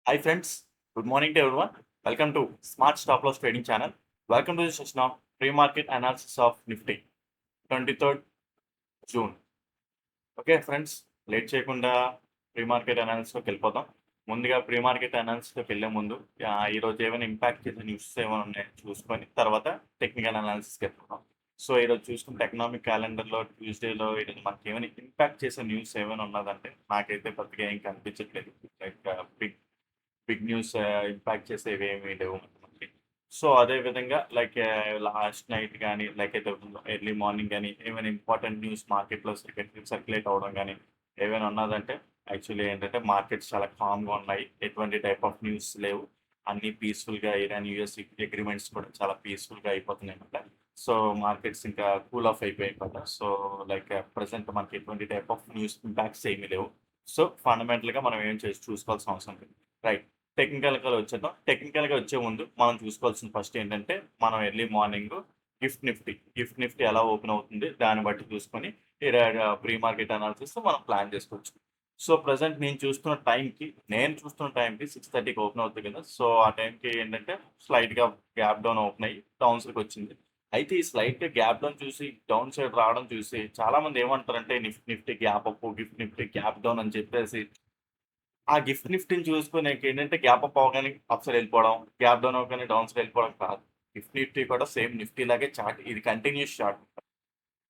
Hi friends, good morning to everyone. Welcome to Smart Stop Loss Trading Channel. Welcome to the session of pre-market analysis of Nifty 23rd June. Okay friends, late చేయకుండా pre market అనాలిసిస్లోకి వెళ్ళిపోతాం. ముందుగా pre market అనాలిసిస్లోకి వెళ్ళే ముందు ఈరోజు ఏమైనా impact చేసే news ఏమైనా ఉన్నాయో చూసుకొని తర్వాత టెక్నికల్ అనాలిసిస్కి వెళ్ళిపోతాం. సో ఈరోజు చూసుకుంటే ఎకనామిక్ క్యాలెండర్లో ట్యూస్డేలో ఈరోజు మనకి ఏమైనా ఇంపాక్ట్ చేసే న్యూస్ ఏమైనా ఉన్నదంటే నాకైతే పెద్దగా ఏం కనిపించట్లేదు. Like big big news impact చేసేవి ఏమీ లేవు మనకి. సో అదే విధంగా లైక్ లాస్ట్ నైట్ కానీ లైక్ అయితే ఎర్లీ మార్నింగ్ కానీ ఏమైనా ఇంపార్టెంట్ న్యూస్ మార్కెట్లో సర్క్యులేట్ అవ్వడం కానీ ఏమైనా ఉన్నదంటే యాక్చువల్లీ ఏంటంటే మార్కెట్స్ చాలా కామ్గా ఉన్నాయి. ఎటువంటి టైప్ ఆఫ్ న్యూస్ లేవు. అన్నీ పీస్ఫుల్గా ఇరాన్ యూఎస్ అగ్రిమెంట్స్ కూడా చాలా పీస్ఫుల్గా అయిపోతున్నాయి అనమాట. సో మార్కెట్స్ ఇంకా కూల్ ఆఫ్ అయిపోయాయి కదా. సో లైక్ ప్రజెంట్ మనకి ఎటువంటి టైప్ ఆఫ్ న్యూస్ ఇంపాక్ట్స్ ఏమీ లేవు. సో ఫండమెంటల్గా మనం ఏం చేసి చూసుకోవాల్సిన అవసరం లేదు. రైట్. టెక్నికల్‌గా వచ్చేద్దాం. టెక్నికల్‌గా వచ్చే ముందు మనం చూసుకోవాల్సింది ఫస్ట్ ఏంటంటే, మనం ఎర్లీ మార్నింగ్ గిఫ్ట్ నిఫ్టీ ఎలా ఓపెన్ అవుతుంది, దాన్ని బట్టి చూసుకొని ప్రీ మార్కెట్ అనాలిసిస్ మనం ప్లాన్ చేసుకోవచ్చు. సో, ప్రెజెంట్ నేను చూస్తున్న టైంకి 6:30కి ఓపెన్ అవుద్ది కదా! సో, ఆ టైంకి ఏంటంటే స్లైట్‌గా గ్యాప్ డౌన్ ఓపెన్ అయ్యి డౌన్ సైడ్‌కొచ్చింది. అయితే ఈ స్లైట్‌గా గ్యాప్ డౌన్ చూసి, డౌన్ సైడ్ రావడం చూసి చాలామంది ఏమంటారంటే Nifty gap up, Nifty gap down అని చెప్పేసి ఆ గిఫ్ట్ నిఫ్టీని చూసుకొని నాకేంటంటే గ్యాప్ అప్ అవ్వగానే అప్ సైడ్ వెళ్ళిపోవడం, గ్యాప్ డౌన్ అవ్వగానే డౌన్ సైడ్ వెళ్ళిపోవడం కాదు. గిఫ్ట్ నిఫ్టీ కూడా సేమ్ నిఫ్టీ లాగే చార్ట్. ఇది కంటిన్యూయస్ చార్ట్.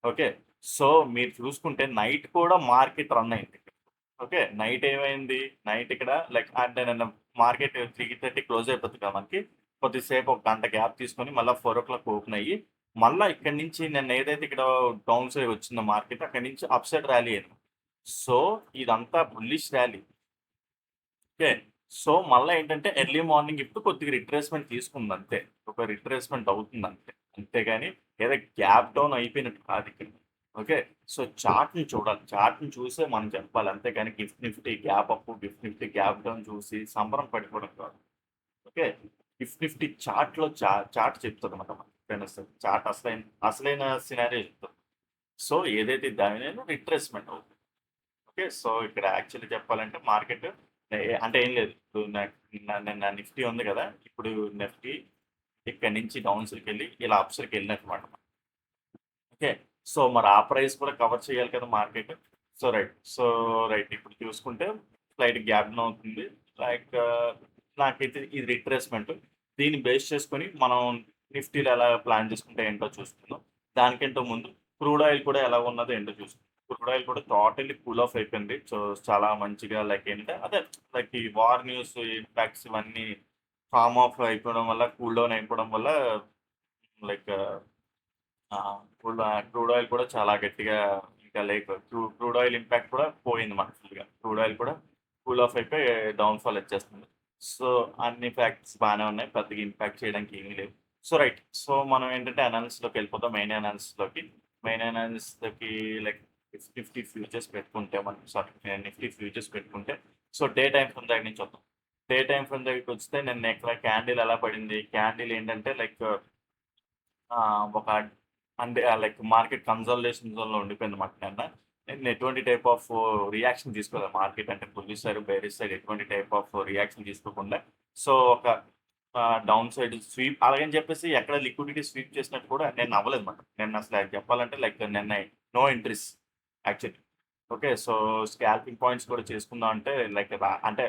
ఓకే. సో, మీరు చూసుకుంటే నైట్ కూడా మార్కెట్ రన్ అయింది. ఓకే. నైట్ ఏమైంది? నైట్ ఇక్కడ లైక్ అంటే నిన్న మార్కెట్ 3:30 క్లోజ్ అయిపోద్ది కదా మనకి. కొద్దిసేపు ఒక గంట గ్యాప్ తీసుకొని మళ్ళా 4:00 ఓపెన్ అయ్యి, మళ్ళా ఇక్కడి నుంచి నిన్న ఏదైతే ఇక్కడ డౌన్ సైడ్ వచ్చిందో మార్కెట్ అక్కడి నుంచి అప్ సైడ్ ర్యాలీ అయింది. సో, ఇదంతా బుల్లిష్ ర్యాలీ. ఓకే. సో, మళ్ళా ఏంటంటే ఎర్లీ మార్నింగ్ ఇప్పుడు కొద్దిగా రిట్రేస్‌మెంట్ తీసుకుందంతే. ఒక రిట్రేస్‌మెంట్ అవుతుందంతే. అంతేగాని ఏదో గ్యాప్ డౌన్ అయిపోయినట్టు కాదిక్కడ. ఓకే. సో, చార్ట్‌ని చూడాలి. చార్ట్‌ని చూసే మనం చెప్పాలి. అంతేగాని gift Nifty gap up, gift Nifty gap down చూసి సంబరం పడిపోవడం కాదు. ఓకే. గిఫ్ట్ నిఫ్టీ చార్ట్‌లో చార్ట్ చెప్తదన్నమాట మనకి. ఎప్పుడైనా సరే. చార్ట్ అసలైన సినారియో చెప్తది. సో, ఏదైతే దానినో రిట్రేస్‌మెంట్ అవుతుంది. ఓకే. సో, ఇక్కడ యాక్చువల్లీ చెప్పాలంటే మార్కెట్ అంటే ఏం లేదు. ఇప్పుడు నిన్న నిఫ్టీ ఉంది గదా! ఇప్పుడు నిఫ్టీ ఇక్కడి నుంచి డౌన్స్‌కెళ్ళి ఇలా అప్స్‌కెళ్ళినట్టమాట. ఓకే. సో, మరి ఆ ప్రైస్ కూడా కవర్ చేయాలి కదా మార్కెట్. రైట్. ఇప్పుడు చూసుకుంటే స్లైట్ గ్యాప్ డౌన్ అవుతుంది. లైక్ నాకైతే ఇది రిట్రేస్‌మెంట్. దీన్ని బేస్ చేసుకొని మనం నిఫ్టీలో ఎలా ప్లాన్ చేసుకుంటే ఏంటో చూసుకుందాం. దానికంటే ముందు క్రూడ్ ఆయిల్ కూడా ఎలా ఉన్నదో ఏంటో చూసుకుందాం. క్రూడ్ ఆయిల్ కూడా టోటల్లీ కూల్ ఆఫ్ అయిపోయింది. సో, చాలా మంచిగా లైక్ ఏంటంటే అదే లైక్ ఈ వార్ న్యూస్ ఇంపాక్ట్స్ ఇవన్నీ కామ్ ఆఫ్ అయిపోవడం వల్ల, కూల్ డౌన్ అయిపోవడం వల్ల లైక్ ఆ! క్రూడ్ ఆయిల్ కూడా చాలా గట్టిగా ఇంకా లైక్ క్రూడ్ ఆయిల్ ఇంపాక్ట్ కూడా పోయింది మనకి ఫుల్‌గా. క్రూడ్ ఆయిల్ కూడా కూల్ ఆఫ్ అయిపోయి డౌన్‌ఫాల్ వచ్చేస్తుంది. సో, అన్ని ఫ్యాక్ట్స్ బానే ఉన్నాయి. పెద్దగా ఇంపాక్ట్ చేయడానికి ఏమీ లేవు. సో, మనం ఏంటంటే అనాలిసిస్‌లోకి వెళ్ళిపోదాం. మెయిన్ అనాలిసిస్‌లోకి లైక్ నిఫ్టీ ఫ్యూచర్స్ పెట్టుకుంటే మనం నిఫ్టీ ఫ్యూచర్స్ పెట్టుకుంటే సో, డే టైమ్ ఫ్రేమ్ దగ్గర నుంచి వద్దాం. డే టైమ్ ఫ్రేమ్ దగ్గరికొస్తే నిన్న ఇక్కడ క్యాండిల్ ఎలా పడింది? క్యాండిల్ ఏంటంటే లైక్ ఒక అంటే లైక్ మార్కెట్ కన్సాలిడేషన్ జోన్‌లో ఉండిపోయిందన్నమాట నిన్న. నేను ఎటువంటి టైప్ ఆఫ్ రియాక్షన్ తీసుకోలేదు. మార్కెట్ అంటే బుల్లిష్ సైడ్, బేరిష్ సైడ్ ఎటువంటి టైప్ ఆఫ్ రియాక్షన్ తీసుకోకుండా సో, ఒక డౌన్ సైడ్ స్వీప్ అలాగని చెప్పేసి ఎక్కడ లిక్విడిటీ స్వీప్ చేసినట్టు కూడా నిన్న అవ్వలేదన్నమాట. నిన్న అసలు చెప్పాలంటే లైక్ నిన్న no entries actually. Okay. So, scalping points కూడా చేసుకుందాం అంటే లైక్ అంటే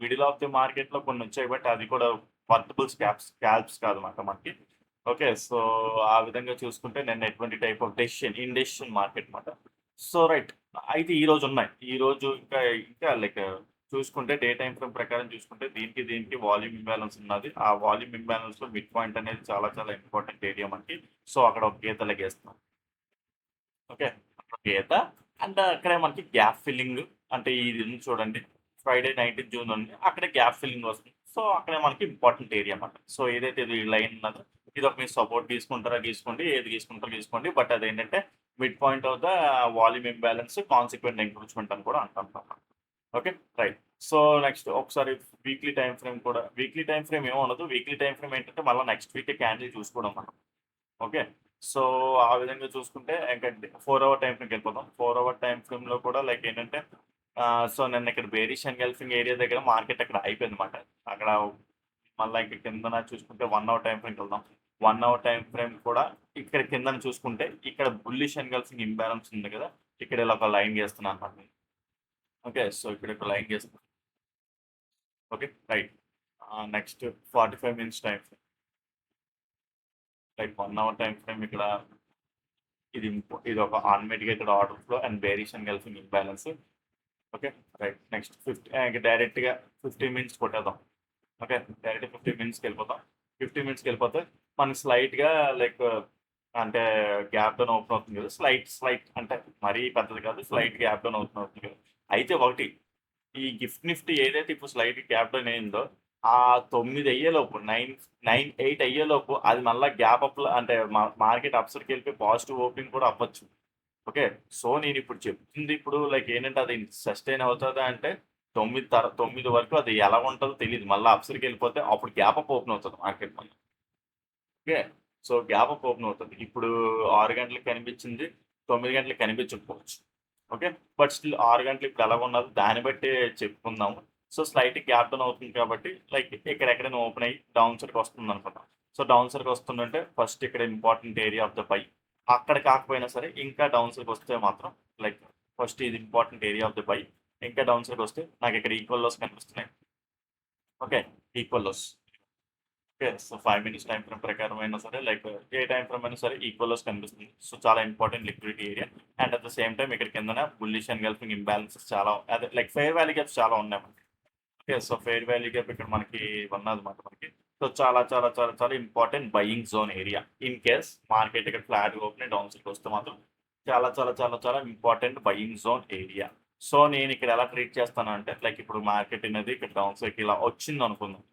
మిడిల్ ఆఫ్ ది మార్కెట్‌లో కొన్నొచ్చాయి బట్ అది కూడా వర్తబుల్ స్కాల్ప్స్ కాదన్నమాట మనకి. ఓకే. సో, ఆ విధంగా చూసుకుంటే నిన్న ఎటువంటి టైప్ ఆఫ్ ఇండెసిషన్ మార్కెట్ మాట. రైట్. అయితే ఈరోజున్నాయి. ఈరోజు ఇంకా లైక్ చూసుకుంటే డే టైమ్ ఫ్రేమ్ ప్రకారం చూసుకుంటే దీనికి వాల్యూమ్ ఇంబాలన్స్ ఉన్నది. ఆ వాల్యూమ్ ఇంబాలన్స్‌లో మిడ్ పాయింట్ అనేది చాలా చాలా ఇంపార్టెంట్ ఏరియా మనకి. సో, అక్కడ ఒక గీత లెగేస్తున్నాం. ఓకే. అక్కడ గీత అండ్ అక్కడే మనకి గ్యాప్ ఫిల్లింగ్ అంటే ఇది ఉంది చూడండి. ఫ్రైడే 19 జూన్ ఉంది. అక్కడే గ్యాప్ ఫిల్లింగ్ వస్తుంది. సో, అక్కడే మనకి ఇంపార్టెంట్ ఏరియా అన్నమాట. సో, ఏదైతే ఇది లైన్ ఉన్నదో ఇదొక మీరు సపోర్ట్ తీసుకుంటారా తీసుకోండి. ఏది తీసుకుంటారో తీసుకోండి. బట్ అదేంటంటే mid point of the volume imbalance consequent encroachment అని కూడా అంటాం అన్నమాట. ఓకే. రైట్. సో, నెక్స్ట్ ఒకసారి వీక్లీ టైమ్ ఫ్రేమ్ ఏముండదు. వీక్లీ టైమ్ ఫ్రేమ్ ఏంటంటే మళ్ళా నెక్స్ట్ వీకే క్యాండిల్ చూసుకోవడం మనం. ఓకే. సో, ఆ విధంగా చూసుకుంటే ఇంక 4 అవర్ టైమ్ ఫ్రేమ్‌కెళ్ళిపోదాం. 4 అవర్ టైమ్ ఫ్రేమ్‌లో కూడా లైక్ ఏంటంటే సో నిన్న ఇక్కడ బేరిష్ ఎన్గల్ఫింగ్ ఏరియా దగ్గర మార్కెట్ అక్కడ అయిపోయిందన్నమాట. అక్కడ మళ్ళీ ఇక్కడ కిందన చూసుకుంటే 1 అవర్ టైం ఫ్రేమ్కి వెళ్దాం. 1 అవర్ టైం ఫ్రేమ్ కూడా ఇక్కడ కిందన చూసుకుంటే ఇక్కడ బుల్లిష్ ఎన్గల్ఫింగ్ ఇంబ్యాలెన్స్ ఉంది కదా, ఇక్కడ ఇలా ఒక లైన్ గీస్తున్నాను అనమాట. ఓకే, సో ఇక్కడ ఒక లైన్ గీస్తున్నాను. Okay right. Next 45 minutes time frame, like 1 hour time frame. ఇక్కడ ఇది ఒక unmitigated order flow and bearish engulfing imbalance. Okay right. Next 50 డైరెక్ట్గా 15 మినిట్స్ కొట్టేద్దాం. ఓకే, డైరెక్ట్ 15 మినిట్స్కి వెళ్ళిపోతాం. 15 మినిట్స్కి వెళ్ళిపోతే మనకి స్లైట్గా లైక్ అంటే గ్యాప్ డౌన్ ఓపెన్ అవుతుంది కదా, స్లైట్ అంటే మరీ పెద్దది కాదు, స్లైట్ గ్యాప్ డౌన్ ఓపెన్ అవుతుంది కదా. అయితే ఒకటి, ఈ గిఫ్ట్ నిఫ్టీ ఏదైతే ఇప్పుడు స్లైట్ గ్యాప్ డౌన్ అయిందో ఆ 9 అయ్యేలోపు 9-8 అయ్యేలోపు అది మళ్ళీ గ్యాప్ అప్ అంటే మార్కెట్ అప్సర్కి వెళ్ళిపోయి పాజిటివ్ ఓపెనింగ్ కూడా అవ్వచ్చు. ఓకే, సో నేను ఇప్పుడు చెప్తుంది ఇప్పుడు లైక్ ఏంటంటే అది సస్టైన్ అవుతుందా అంటే 9 వరకు అది ఎలా ఉంటుందో తెలియదు. మళ్ళీ అప్సర్కి వెళ్ళిపోతే అప్పుడు గ్యాప్ అప్ ఓపెన్ అవుతుంది మార్కెట్ మళ్ళీ. Okay, so gap up open అవుతుంది. ఇప్పుడు 6 గంటలకు కనిపించింది, 9 గంటలకు కనిపించకపోవచ్చు. ఓకే, బట్ స్టిల్ 6 గంటలు ఇప్పుడు ఎలా ఉన్నది దాన్ని బట్టి చెప్పుకుందాము. సో స్లైట్ గ్యాప్ డౌన్ అవుతుంది కాబట్టి లైక్ ఎక్కడెక్కడైనా ఓపెన్ అయ్యి డౌన్ సైడ్కి వస్తుంది అనుకుంటాం. సో డౌన్ సైడ్కి వస్తుందంటే ఫస్ట్ ఇక్కడ important area of the buy. అక్కడ కాకపోయినా సరే ఇంకా డౌన్ సైడ్కి వస్తే మాత్రం లైక్ ఫస్ట్ ఇది important area of the buy. ఇంకా డౌన్ సైడ్కి వస్తే నాకు ఇక్కడ ఈక్వల్ లోస్ కనిపిస్తున్నాయి. Okay, equal lows. Okay, so 5 minutes time frame ప్రకారం అయినా సరే లైక్ ఏ టైం ఫ్రేమ్ అయినా సరే ఈక్వల్ లోస్ కనిపిస్తుంది. సో చాలా important liquidity area. And at the same time ఇక్కడ కిందన బుల్లిష్ ఎన్గల్ఫింగ్ ఇంబ్యాలెన్సెస్ చాలా, అదే లైక్ ఫెయిర్ వాల్యూ గ్యాప్స్ చాలా ఉన్నాయి మనకి. Okay, so fair value gap ఇక్కడ మనకి ఉన్నదన్నమాట మనకి. సో చాలా చాలా చాలా చాలా important buying zone area. In case market ఇక్కడ ఫ్లాట్ ఓపెన్ డౌన్ సైడ్ వస్తే మాత్రం చాలా చాలా చాలా చాలా important buying zone area. So నేను ఇక్కడ ఎలా ట్రీట్ చేస్తాను అంటే లైక్ ఇప్పుడు మార్కెట్ అనేది ఇక్కడ డౌన్ సైడ్కి ఇలా వచ్చింది అనుకుందాం.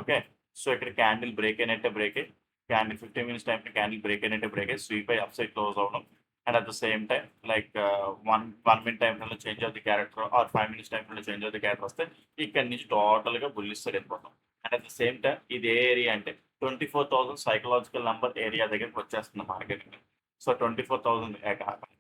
ఓకే, సో ఇక్కడ క్యాండిల్ బ్రేక్ అయినట్టే బ్రేక్ అయ్యి, candle 15 minutes time candle break అయినట్టే బ్రేక్ అయ్యి స్వీప్ అయ్యి అప్ సైడ్ క్లోజ్ అవ్వడం. And at the same time like 1 minute time ఫ్రేమ్లో change of the character or 5 minutes time ఫ్రేమ్లో చేంజ్ ఆఫ్ ది క్యారెక్టర్ వస్తే ఇక్కడ నుంచి టోటల్గా బుల్లిష్ సైడ్ వెళ్ళిపోతాం. And at the same time ఇది ఏ ఏరియా అంటే 24,000 సైకలాజికల్ నెంబర్ ఏరియా దగ్గరికి వచ్చేస్తుంది మార్కెట్. సో 24,000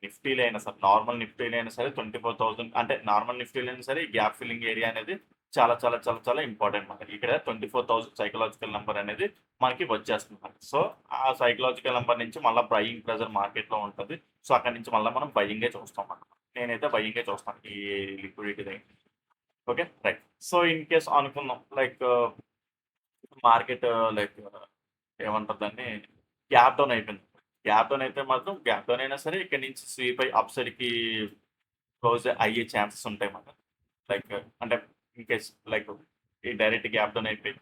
నిఫ్టీలో అయినా సరే, నార్మల్ నిఫ్టీలో అయినా సరే 24,000 అంటే నార్మల్ నిఫ్టీలో అయినా సరే గ్యాప్ ఫిల్లింగ్ ఏరియా అనేది చాలా చాలా చాలా చాలా ఇంపార్టెంట్ మనకి. ఇక్కడ 24,000 సైకలాజికల్ నెంబర్ అనేది మనకి వచ్చేస్తుంది. సో ఆ సైకలాజికల్ నెంబర్ నుంచి మళ్ళీ బయింగ్ ప్రెజర్ మార్కెట్లో ఉంటుంది. సో అక్కడ నుంచి మళ్ళీ మనం బయింగే చూస్తాం అన్నమాట. నేనైతే బయింగే చూస్తాను ఈ లిక్విడిటీ దగ్గర. Okay right. So in case అనుకుందాం లైక్ మార్కెట్ లైక్ ఏమంటారు దాన్ని, గ్యాప్ డౌన్ అయిపోయింది. గ్యాప్ డౌన్ అయితే మాత్రం గ్యాప్ డౌన్ అయినా సరే ఇక్కడ నుంచి స్వీప్ అయ్యి అప్ సైడ్కి క్లోజ్ అయ్యే ఛాన్సెస్ ఉంటాయి అన్నమాట. లైక్ అంటే ఇన్ కేస్ లైక్ ఈ డైరెక్ట్ గ్యాప్ డౌన్ అయిపోయి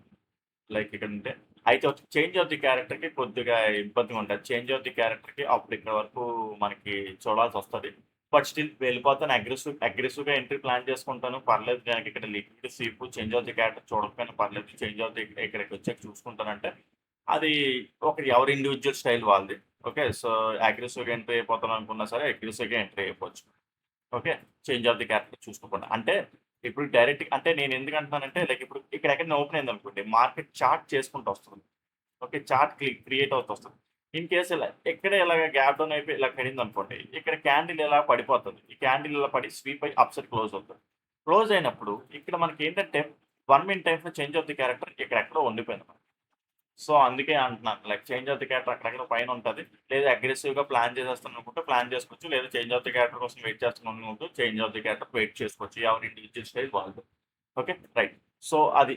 లైక్ ఇక్కడ ఉంటే అయితే చేంజ్ ఆఫ్ ది క్యారెక్టర్కి కొద్దిగా ఇబ్బందిగా ఉంటుంది. చేంజ్ ఆఫ్ ది క్యారెక్టర్కి అప్పుడు ఇక్కడ వరకు మనకి చూడాల్సి వస్తుంది. బట్ స్టిల్ వెళ్ళిపోతాను, అగ్రెసివ్గా ఎంట్రీ ప్లాన్ చేసుకుంటాను, పర్లేదు. నాకు ఇక్కడ liquid sweep change of the character చూడకపోయినా పర్లేదు, చేంజ్ ఆఫ్ ది ఇక్కడికి వచ్చాక చూసుకుంటానంటే అది ఒక ఎవరి ఇండివిజువల్ స్టైల్ వాళ్ళది. ఓకే, సో అగ్రెసివ్గా ఎంట్రీ అయిపోతాను అనుకున్నా సరే అగ్రెసివ్గా ఎంట్రీ అయిపోవచ్చు. Okay, change of the character చూసుకోకుండా అంటే ఇప్పుడు డైరెక్ట్ అంటే నేను ఎందుకు అంటున్నానంటే లైక్ ఇప్పుడు ఇక్కడ ఎక్కడ ఓపెన్ అయింది అనుకోండి, మార్కెట్ చార్ట్ చేసుకుంటూ వస్తుంది. ఓకే, చార్ట్ క్రియేట్ అవుతూ వస్తుంది. ఇన్ కేసు ఇలా ఎక్కడ ఇలాగ గ్యాప్ డౌన్ అయిపోయి ఇలా కడింది అనుకోండి, ఇక్కడ క్యాండిల్ ఇలా పడిపోతుంది. ఈ క్యాండిల్ ఇలా పడి స్వీప్ అయి అప్సెట్ క్లోజ్ అవుతుంది. క్లోజ్ అయినప్పుడు ఇక్కడ మనకి ఏంటంటే 1 మినిట్ టైంలో చేంజ్ ఆఫ్ ది క్యారెక్టర్ ఇక్కడ ఎక్కడో ఉండిపోయింది. సో అందుకే అంటున్నాను like change of the character అక్కడెక్కడ పైన ఉంటుంది. లేదా అగ్రెసివ్గా ప్లాన్ చేసేస్తాను అనుకుంటే ప్లాన్ చేసుకోవచ్చు, లేదా చేంజ్ ఆఫ్ ది క్యారెక్టర్ కోసం వెయిట్ చేస్తున్నాను అనుకుంటూ change of the character wait చేసుకోవచ్చు. ఎవరి ఇండివిజువల్ స్టైల్ వాళ్ళు. Okay right. సో అది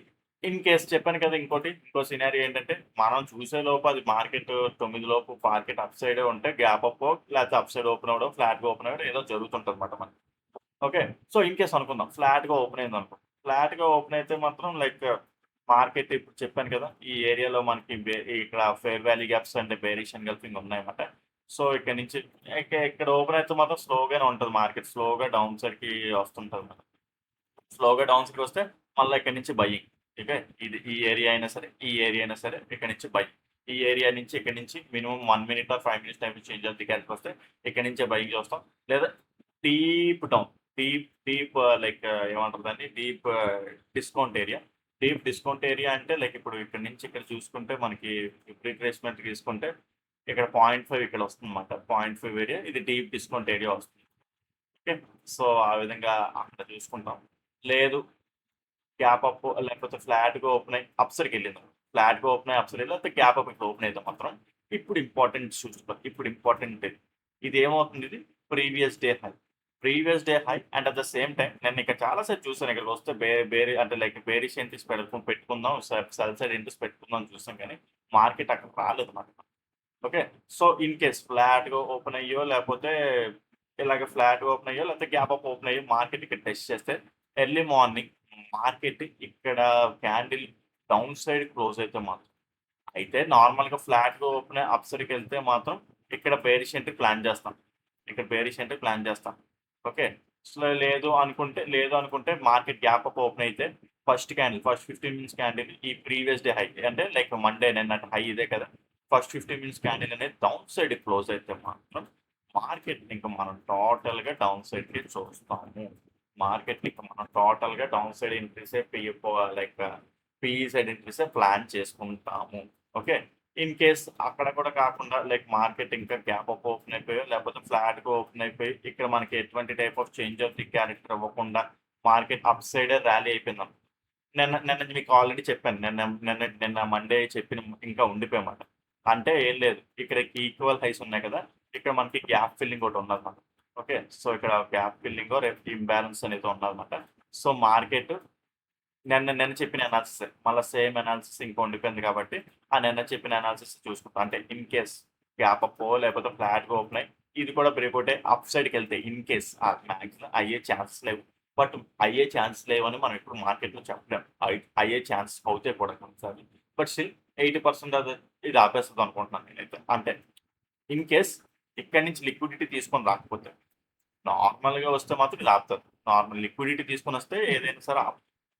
ఇన్ కేస్ చెప్పాను కదా. ఇంకో సినారీ ఏంటంటే మనం చూసే లోపు అది మార్కెట్ 9 లోపు మార్కెట్ అప్ సైడే ఉంటే గ్యాప్ అప్ లేకపోతే అప్ సైడ్ ఓపెన్ అవ్వడం, ఫ్లాట్గా ఓపెన్ అవ్వడం ఏదో జరుగుతుంటుంది అనమాట మనకి. ఓకే, సో ఇన్ కేస్ అనుకుందాం ఫ్లాట్గా ఓపెన్ అయింది అనుకో. ఫ్లాట్గా ఓపెన్ అయితే మాత్రం లైక్ మార్కెట్ ఇప్పుడు చెప్పాను కదా, ఈ ఏరియాలో మనకి ఇక్కడ ఫెయిర్ వాల్యూ గ్యాప్స్ అంటే బేరిష్ ఎన్గల్ఫింగ్ ఉన్నాయన్నమాట. సో ఇక్కడ నుంచి ఇక్కడ ఓపెన్ అయితే మాత్రం స్లోగానే ఉంటుంది మార్కెట్, స్లోగా డౌన్ సైడ్కి వస్తుంటుంది అన్నమాట. స్లోగా డౌన్ సైడ్కి వస్తే మళ్ళీ ఇక్కడ నుంచి బయింగ్. ఓకే, ఇది ఈ ఏరియా అయినా సరే ఈ ఏరియా అయినా సరే ఇక్కడ నుంచి బయింగ్. ఈ ఏరియా నుంచి ఇక్కడ నుంచి minimum 1 minute or 5 minutes time change of the character వస్తే ఇక్కడ నుంచే బయింగ్ చూస్తాం. లేదా డీప్ డౌన్, డీప్ లైక్ ఏమంటారు దాన్ని, deep discount area. Deep discount area అంటే లైక్ ఇప్పుడు ఇక్కడ నుంచి ఇక్కడ చూసుకుంటే మనకి రిట్రేస్మెంట్ తీసుకుంటే ఇక్కడ 0.5 ఇక్కడ వస్తుంది అనమాట. 0.5 ఏరియా ఇది డీప్ డిస్కౌంట్ ఏరియా వస్తుంది. ఓకే. సో, ఆ విధంగా అక్కడ చూసుకుంటాం. లేదు గ్యాప్ అప్ లేకపోతే ఫ్లాట్‌గా ఓపెన్ అయ్యి అప్‌సైడ్‌కెళ్ళింది. ఫ్లాట్‌గా ఓపెన్ అయ్యి అప్‌సైడ్ లేకపోతే గ్యాప్ అప్ ఇట్లా ఓపెన్ అయితే మాత్రం ఇప్పుడు ఇంపార్టెంట్ చూసుకో. ఇప్పుడు ఇంపార్టెంట్ ఇదేమవుతుంది ఇది previous day high. Previous day high and at the same time నేను ఇక్కడ చాలా సార్లు చూసాను. ఇక్కడికి వస్తే బేరి అంటే లైక్ బేరిష్ ఎంట్రీస్ పెట్టుకుందాం. సెల్ సైడ్ ఎంట్రీస్ పెట్టుకుందాం అని చూసాం కానీ మార్కెట్ అక్కడికి రాలేదు మనకి. ఓకే. సో, ఇన్ కేస్ ఫ్లాట్‌గా ఓపెన్ అయ్యో లేకపోతే ఇలాగ ఫ్లాట్‌గా ఓపెన్ అయ్యో లేకపోతే గ్యాప్ అప్ ఓపెన్ అయ్యో మార్కెట్ ఇక్కడ టెస్ట్ చేస్తే ఎర్లీ మార్నింగ్ మార్కెట్ ఇక్కడ క్యాండిల్ డౌన్ సైడ్ క్లోజ్ అయితే మాత్రం అయితే నార్మల్‌గా ఫ్లాట్‌గా ఓపెన్ అయ్యి అప్ సైడ్‌కెళ్తే మాత్రం ఇక్కడ బేరిష్ ఎంట్రీ ప్లాన్ చేస్తాం. ఇక్కడ బేరిష్ ఎంట్రీ ప్లాన్ చేస్తాం. ఓకే. సో, లేదు అనుకుంటే మార్కెట్ గ్యాప్ అప్ ఓపెన్ అయితే ఫస్ట్ 15 మినిట్స్ క్యాండిల్ ఈ ప్రీవియస్ డే హై అంటే లైక్ మండే నిన్నటి హై ఇదే కదా! ఫస్ట్ 15 మినిట్స్ క్యాండిల్ అనేది డౌన్ సైడ్ క్లోజ్ అయితే మాత్రం మార్కెట్‌ని ఇంక మనం టోటల్‌గా డౌన్ సైడ్‌కి చూస్తాము. మార్కెట్‌ని ఇంక మనం టోటల్‌గా డౌన్ సైడ్ ఇంక్రీసే లైక్ పీఈ సైడ్ ఇంక్రీసే ప్లాన్ చేసుకుంటాము. ఓకే. ఇన్ కేస్ అక్కడ కూడా కాకుండా లైక్ మార్కెట్ ఇంకా గ్యాప్ అప్ ఓపెన్ అయిపోయో లేకపోతే ఫ్లాట్‌గా ఓపెన్ అయిపోయి ఇక్కడ మనకి ఎటువంటి type of change of the character ఇవ్వకుండా మార్కెట్ అప్ సైడే ర్యాలీ అయిపోయిందనుకో నిన్న నిన్న మీకు ఆల్రెడీ చెప్పాను. నిన్న మండే చెప్పిన ఇంకా ఉండిపోయామాట. అంటే ఏం లేదు. ఇక్కడ ఈక్వల్ హైస్ ఉన్నాయి కదా! ఇక్కడ మనకి గ్యాప్ ఫిల్లింగ్ ఒకటి ఉన్నదన్నమాట. ఓకే. సో, ఇక్కడ గ్యాప్ ఫిల్లింగో రేపు ఇంబాలన్స్ అనేది ఉన్నదన్నమాట. సో, మార్కెట్ నిన్న చెప్పిన అనాలిసిసే. మళ్ళా సేమ్ అనాలిసిస్ ఇంక ఉండిపోయింది కాబట్టి, ఆ నిన్న చెప్పిన అనాలిసిస్ చూసుకుంటా. అంటే ఇన్ కేస్ గ్యాప్ అప్పో లేకపోతే ఫ్లాట్‌గా ఓపెన్ అయ్యి ఇది కూడా రేపొటే అప్ సైడ్‌కెళ్తే ఇన్ కేస్ మాక్సిమం అయ్యే ఛాన్సెస్ లేవు. బట్ అయ్యే ఛాన్సెస్ లేవని మనం ఇప్పుడు మార్కెట్‌లో చెప్పలేం. అయ్యే ఛాన్సెస్ అవుతాయి కూడా కొన్నిసార్లు. బట్ స్టిల్ 80% అది ఇది ఆపేస్తది అనుకుంటున్నాను నేనైతే. అంటే ఇన్ కేస్ ఇక్కడి నుంచి లిక్విడిటీ తీసుకొని రాకపోతే. నార్మల్‌గా వస్తే మాత్రం ఇది ఆపుతది. నార్మల్ లిక్విడిటీ తీసుకొనొస్తే ఏదైనా సరే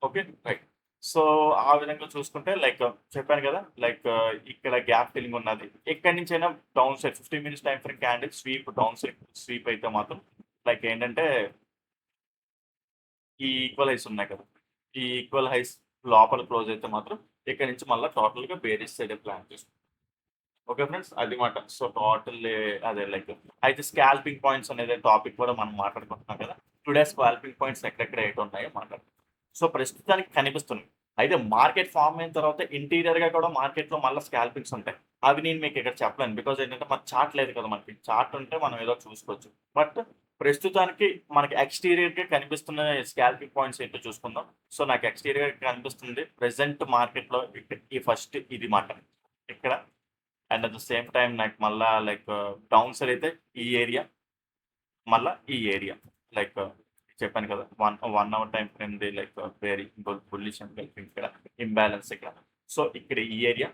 ఓకే. రైట్. సో, ఆ విధంగా చూసుకుంటే లైక్ చెప్పాను కదా! లైక్ ఇక్కడ గ్యాప్ ఫిల్లింగ్ ఉన్నది. ఎక్కడి నుంచైనా down side 15 minutes time frame candle down side sweep అయితే మాత్రం లైక్ ఏంటంటే ఈ ఈక్వల్ హైస్ ఉన్నాయి కదా! ఈ ఈక్వల్ హైస్ లోపల క్లోజ్ అయితే మాత్రం ఇక్కడి నుంచి మళ్ళా టోటల్‌గా బేరిష్ సైడే ప్లాన్ చేసుకుంటాం. Okay friends. అది మాట. సో, అదే లైక్ అయితే స్కాల్పింగ్ పాయింట్స్ అనేది టాపిక్ కూడా మనం మాట్లాడుకుంటున్నాం కదా! టుడే స్కాల్పింగ్ పాయింట్స్ ఎక్కడెక్కడ ఏటున్నాయో మాట్లాడుకుందాం. సో, ప్రస్తుతానికి కనిపిస్తున్నాయి. అయితే మార్కెట్ ఫార్మ్ అయిన తర్వాత ఇంటీరియర్‌గా కూడా మార్కెట్‌లో మళ్ళా స్కాల్పింగ్స్ ఉంటాయి. అవి నేను మీకు ఇక్కడ చెప్పలేను. బికాజ్ ఏంటంటే మనకు చార్ట్ లేదు కదా మనకి. చార్ట్ ఉంటే మనం ఏదో చూసుకోవచ్చు. బట్ ప్రస్తుతానికి మనకి ఎక్స్‌టీరియర్‌గా కనిపిస్తున్న స్కాల్పింగ్ పాయింట్స్ ఏంటో చూసుకుందాం. సో, నాకు ఎక్స్‌టీరియర్‌గా కనిపిస్తుంది ప్రెజెంట్ మార్కెట్‌లో ఈ ఫస్ట్ ఇది మాట. ఇక్కడ and at the same time నాకు మళ్ళా లైక్ డౌన్ సైడ్ అయితే ఈ ఏరియా, మళ్ళా ఈ ఏరియా. లైక్ చెప్పాను కదా! 1 అవర్ టైమ్ ఫ్రేమ్‌ది లైక్ వెరీ బుల్లిష్ అండ్ ఇక్కడ ఇంబాలన్స్ ఇక్కడ. సో, ఇక్కడ ఈ ఏరియా,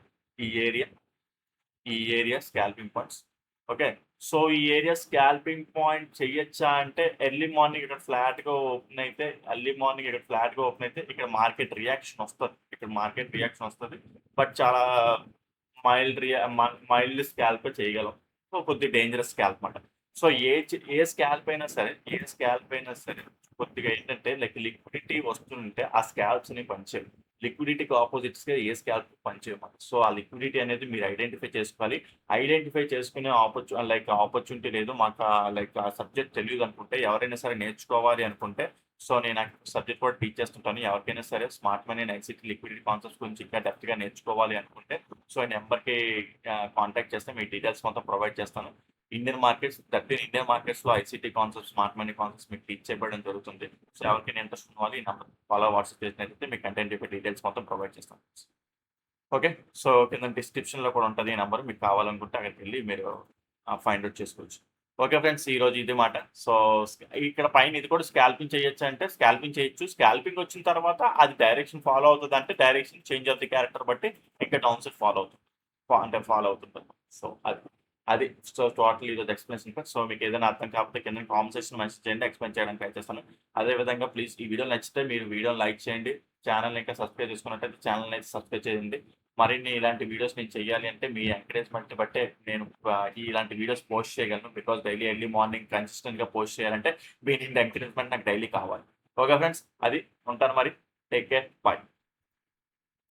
ఈ area scalping points. Okay. So, ఈ ఏరియా స్కాల్పింగ్ పాయింట్ చెయ్యొచ్చా అంటే ఎర్లీ మార్నింగ్ ఇక్కడ ఫ్లాట్‌గా ఓపెన్ అయితే ఇక్కడ మార్కెట్ రియాక్షన్ వస్తది. ఇక్కడ మార్కెట్ రియాక్షన్ వస్తది. బట్ చాలా మైల్డ్ స్కాల్పే చేయగలం. సో, కొద్దిగా డేంజరస్ స్కాల్ప్ మాట. సో, ఏ స్కాల్ప్ అయినా సరే కొద్దిగా ఏంటంటే లైక్ లిక్విడిటీ వస్తుంటే ఆ స్కాల్ప్స్‌ని పనిచేయవు. లిక్విడిటీకి అపోజిట్స్‌గా ఏ స్కాల్ప్ పనిచేయవు. సో, ఆ లిక్విడిటీ అనేది మీరు ఐడెంటిఫై చేసుకోవాలి. ఐడెంటిఫై చేసుకునే ఆపర్చునిటీ లేదు. మాకు లైక్ ఆ సబ్జెక్ట్ తెలీదనుకుంటే ఎవరైనా సరే నేర్చుకోవాలి అనుకుంటే సో, నేను ఆ సబ్జెక్ట్ కూడా టీచ్ చేస్తుంటాను. ఎవరికైనా సరే smart money and exit liquidity concepts గురించి ఇంకా డెప్త్‌గా నేర్చుకోవాలి అనుకుంటే సో, ఈ నంబర్‌కి కాంటాక్ట్ చేస్తే మీ డీటెయిల్స్ మొత్తం ప్రొవైడ్ చేస్తాను. ఇండియన్ మార్కెట్స్‌లో ICT concepts, smart money concepts మీకు టీచ్ చేయబడడం జరుగుతుంది. సో, ఎవరికైనా ఇంట్రెస్ట్ ఉన్న వాళ్ళు ఈ నంబర్ ఫాలో వాట్సాప్ చేసినట్లయితే మీకు కంటెంట్ చెప్పే డీటెయిల్స్ మొత్తం ప్రొవైడ్ చేస్తాను. ఓకే. సో, కింద డిస్క్రిప్షన్‌లో కూడా ఉంటది ఈ నంబర్. మీకు కావాలనుకుంటే అక్కడికెళ్ళి మీరు ఫైండ్ ఔట్ చేసుకోవచ్చు. Okay friends. ఈరోజు ఇది మాట. సో, ఇక్కడ పైన ఇది కూడా స్కాల్పింగ్ చేయొచ్చా అంటే స్కాల్పింగ్ చేయొచ్చు. స్కాల్పింగ్ వచ్చిన తర్వాత అది డైరెక్షన్ ఫాలో అవుతదంటే direction change of the character బట్టి ఇంకా డౌన్ సైడ్ ఫాలో అవుతుంది. అంటే ఫాలో అవుతుంటది. సో, అది. సో, టోటల్ ఈరోజు ఎక్స్‌ప్లనేషన్ సో, మీకు ఏదైనా అర్థం కాకపోతే కింద కామెంట్ సెక్షన్‌లో మెసేజ్ చేయండి. ఎక్స్‌ప్లెయిన్ చేయడానికి ట్రై చేస్తాను. అదే విధంగా ప్లీజ్ ఈ వీడియో నచ్చితే మీరు వీడియోని లైక్ చేయండి. ఛానెల్‌ని ఇంకా సబ్స్క్రైబ్ చేసుకున్నట్టయితే ఛానెల్‌ని అయితే సబ్స్క్రైబ్ చేయండి. మరిన్ని ఇలాంటి వీడియోస్ నేను చేయాలి అంటే మీ ఎంకరేజ్‌మెంట్‌ని బట్టే నేను ఇలాంటి వీడియోస్ పోస్ట్ చేయగలను. బికాజ్ డైలీ ఎర్లీ మార్నింగ్ కన్సిస్టెంట్‌గా పోస్ట్ చేయాలంటే మీ నుండి ఎంకరేజ్‌మెంట్ నాకు డైలీ కావాలి. Okay friends. అది. ఉంటాను మరి. Take care. బై.